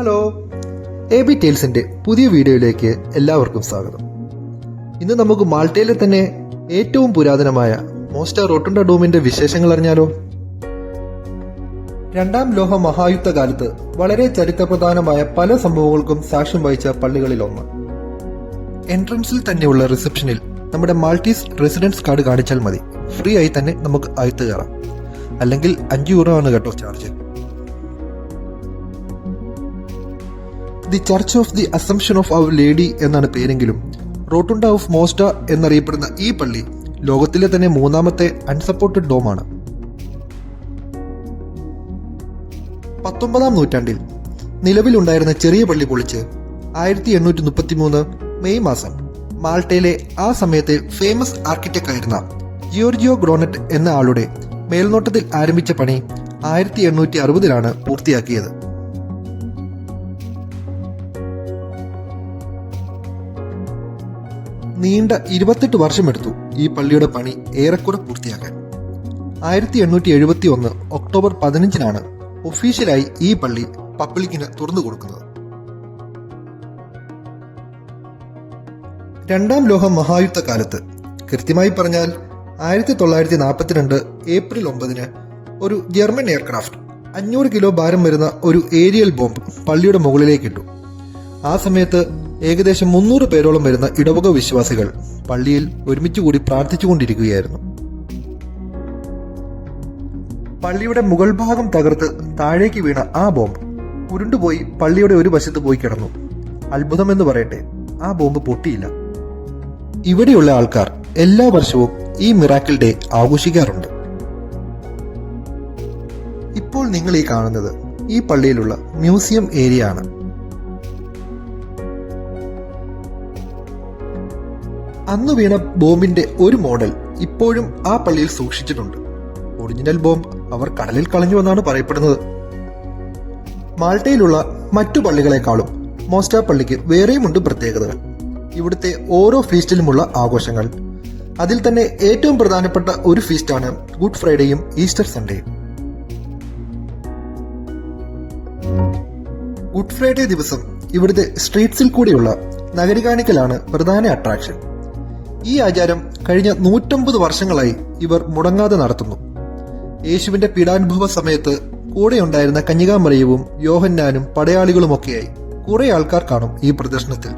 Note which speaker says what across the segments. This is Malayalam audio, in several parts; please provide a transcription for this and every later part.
Speaker 1: ഹലോ, എ ബി ടെയിൽസിന്റെ പുതിയ വീഡിയോയിലേക്ക് എല്ലാവർക്കും സ്വാഗതം. ഇന്ന് നമുക്ക് മാൾട്ടയിലെ തന്നെ ഏറ്റവും പുരാതനമായ മോസ്റ്റ റോട്ടുണ്ട ഡോമിന്റെ വിശേഷങ്ങൾ അറിഞ്ഞാലോ. രണ്ടാം ലോക മഹായുദ്ധ കാലത്ത് വളരെ ചരിത്രപ്രധാനമായ പല സംഭവങ്ങൾക്കും സാക്ഷ്യം വഹിച്ച പള്ളികളിലൊന്ന്. എൻട്രൻസിൽ തന്നെയുള്ള റിസപ്ഷനിൽ നമ്മുടെ മാൾട്ടീസ് റെസിഡൻസ് കാർഡ് കാണിച്ചാൽ മതി, ഫ്രീ ആയി തന്നെ നമുക്ക് അകത്ത് കയറാം. അല്ലെങ്കിൽ 5 യൂറോ ആണ് കേട്ടോ charge. The church of the assumption of our lady എന്നാണ് പേരെങ്കിലും റോട്ടുണ്ട ഓഫ് മോസ്റ്റ എന്നറിയപ്പെടുന്ന ഈ പള്ളി ലോകത്തിലെ തന്നെ 3ാമത്തെ അൺസപ്പോർട്ടഡ് ഡോമാണ്. 19ാം നൂറ്റാണ്ടിൽ നിലവിലുണ്ടായിരുന്ന ചെറിയ പള്ളി പൊളിച്ച് 1833 മെയ് മാസം മാൾട്ടയിലെ ആ സമയത്തെ ഫേമസ് ആർക്കിടെക്ട് ആയിരുന്ന ജിയോർജിയോ ഗ്രോണറ്റ് എന്ന ആളുടെ മേൽനോട്ടത്തിൽ ആരംഭിച്ച പണി 1860 പൂർത്തിയാക്കിയത്. നീണ്ട 28 വർഷമെടുത്തു ഈ പള്ളിയുടെ പണി ഏറെക്കുറെ പൂർത്തിയാക്കാൻ. 1871 ഒക്ടോബർ 15 ഒഫീഷ്യലായി ഈ പള്ളി പബ്ലിക്കിന് തുറന്നു കൊടുക്കുന്നത്. രണ്ടാം ലോക മഹായുദ്ധ കാലത്ത്, കൃത്യമായി പറഞ്ഞാൽ 1942 ഏപ്രിൽ 9 ഒരു ജർമ്മൻ എയർക്രാഫ്റ്റ് 500 കിലോ ഭാരം വരുന്ന ഒരു ഏരിയൽ ബോംബ് പള്ളിയുടെ മുകളിലേക്ക് ഇട്ടു. ആ സമയത്ത് ഏകദേശം 300 പേരോളം വരുന്ന ഇടവക വിശ്വാസികൾ പള്ളിയിൽ ഒരുമിച്ചുകൂടി പ്രാർത്ഥിച്ചുകൊണ്ടിരിക്കുകയായിരുന്നു. പള്ളിയുടെ മുകൾ ഭാഗം തകർത്ത് താഴേക്ക് വീണ ആ ബോംബ് ഉരുണ്ടുപോയി പള്ളിയുടെ ഒരു വശത്ത് പോയി കിടന്നു. അത്ഭുതമെന്ന് പറയട്ടെ, ആ ബോംബ് പൊട്ടിയില്ല. ഇവിടെയുള്ള ആൾക്കാർ എല്ലാ വർഷവും ഈ മിറാക്കിൾ ഡേ ആഘോഷിക്കാറുണ്ട്. ഇപ്പോൾ നിങ്ങൾ ഈ കാണുന്നത് ഈ പള്ളിയിലുള്ള മ്യൂസിയം ഏരിയ ആണ്. അന്ന് വീണ ബോംബിന്റെ ഒരു മോഡൽ ഇപ്പോഴും ആ പള്ളിയിൽ സൂക്ഷിച്ചിട്ടുണ്ട്. ഒറിജിനൽ ബോംബ് അവർ കടലിൽ കളഞ്ഞുവെന്നാണ് പറയപ്പെടുന്നത്. മാൾട്ടയിലുള്ള മറ്റു പള്ളികളെക്കാളും മോസ്റ്റ പള്ളിക്ക് വേറെയുമുണ്ട് പ്രത്യേകതകൾ. ഇവിടുത്തെ ഓരോ ഫീസ്റ്റിലുമുള്ള ആഘോഷങ്ങൾ. അതിൽ തന്നെ ഏറ്റവും പ്രധാനപ്പെട്ട ഒരു ഫീസ്റ്റാണ് ഗുഡ് ഫ്രൈഡേയും ഈസ്റ്റർ സൺഡേയും. ഗുഡ് ഫ്രൈഡേ ദിവസം ഇവിടുത്തെ സ്ട്രീറ്റ്സിൽ കൂടിയുള്ള നഗരികാണിക്കലാണ് പ്രധാന അട്രാക്ഷൻ. ഈ ആചാരം കഴിഞ്ഞ 150 വർഷങ്ങളായി ഇവർ മുടങ്ങാതെ നടത്തുന്നു. യേശുവിന്റെ പീഡാനുഭവ സമയത്ത് കൂടെയുണ്ടായിരുന്ന കന്യകാമറിയവും യോഹന്നാനും പടയാളികളുമൊക്കെയായി കുറെ ആൾക്കാർ കാണും ഈ പ്രദർശനത്തിൽ.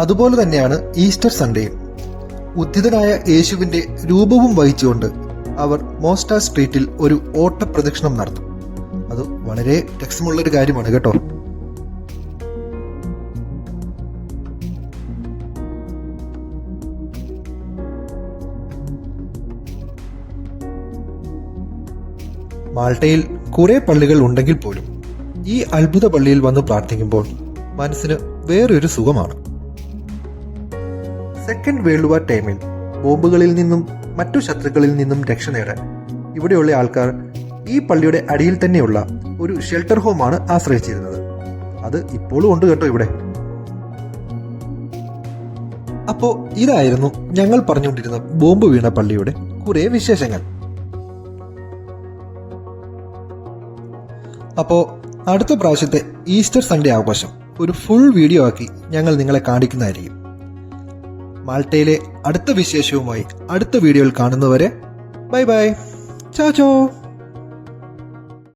Speaker 1: അതുപോലെ തന്നെയാണ് ഈസ്റ്റർ സൺഡേയും. ഉദ്ധിതനായ യേശുവിന്റെ രൂപവും വഹിച്ചുകൊണ്ട് അവർ മോസ്റ്റ സ്ട്രീറ്റിൽ ഒരു ഓട്ട പ്രദക്ഷിണം നടത്തും. അത് വളരെ രസമുള്ളൊരു കാര്യമാണ് കേട്ടോ. മാൾട്ടയിൽ കുറെ പള്ളികൾ ഉണ്ടെങ്കിൽ പോലും ഈ അത്ഭുത പള്ളിയിൽ വന്ന് പ്രാർത്ഥിക്കുമ്പോൾ മനസ്സിന് വേറൊരു സുഖമാണ്. സെക്കൻഡ് വേൾഡ് വാർ ടൈമിൽ ബോംബുകളിൽ നിന്നും മറ്റു ശത്രുക്കളിൽ നിന്നും രക്ഷ നേടാൻ ഇവിടെയുള്ള ആൾക്കാർ ഈ പള്ളിയുടെ അടിയിൽ തന്നെയുള്ള ഒരു ഷെൽട്ടർ ഹോമാണ് ആശ്രയിച്ചിരുന്നത്. അത് ഇപ്പോഴും ഉണ്ട് കേട്ടോ ഇവിടെ. അപ്പോ ഇതായിരുന്നു ഞങ്ങൾ പറഞ്ഞുകൊണ്ടിരുന്ന ബോംബ് വീണ പള്ളിയുടെ കുറെ വിശേഷങ്ങൾ. അപ്പോ അടുത്ത പ്രാവശ്യത്തെ ഈസ്റ്റർ സൺഡേ ആഘോഷം ഒരു ഫുൾ വീഡിയോ ആക്കി ഞങ്ങൾ നിങ്ങളെ കാണിക്കുന്നതായിരിക്കും. മാൾട്ടയിലെ അടുത്ത വിശേഷവുമായി അടുത്ത വീഡിയോയിൽ കാണുന്നവരെ ബൈ ബൈ, ചാച്ചോ.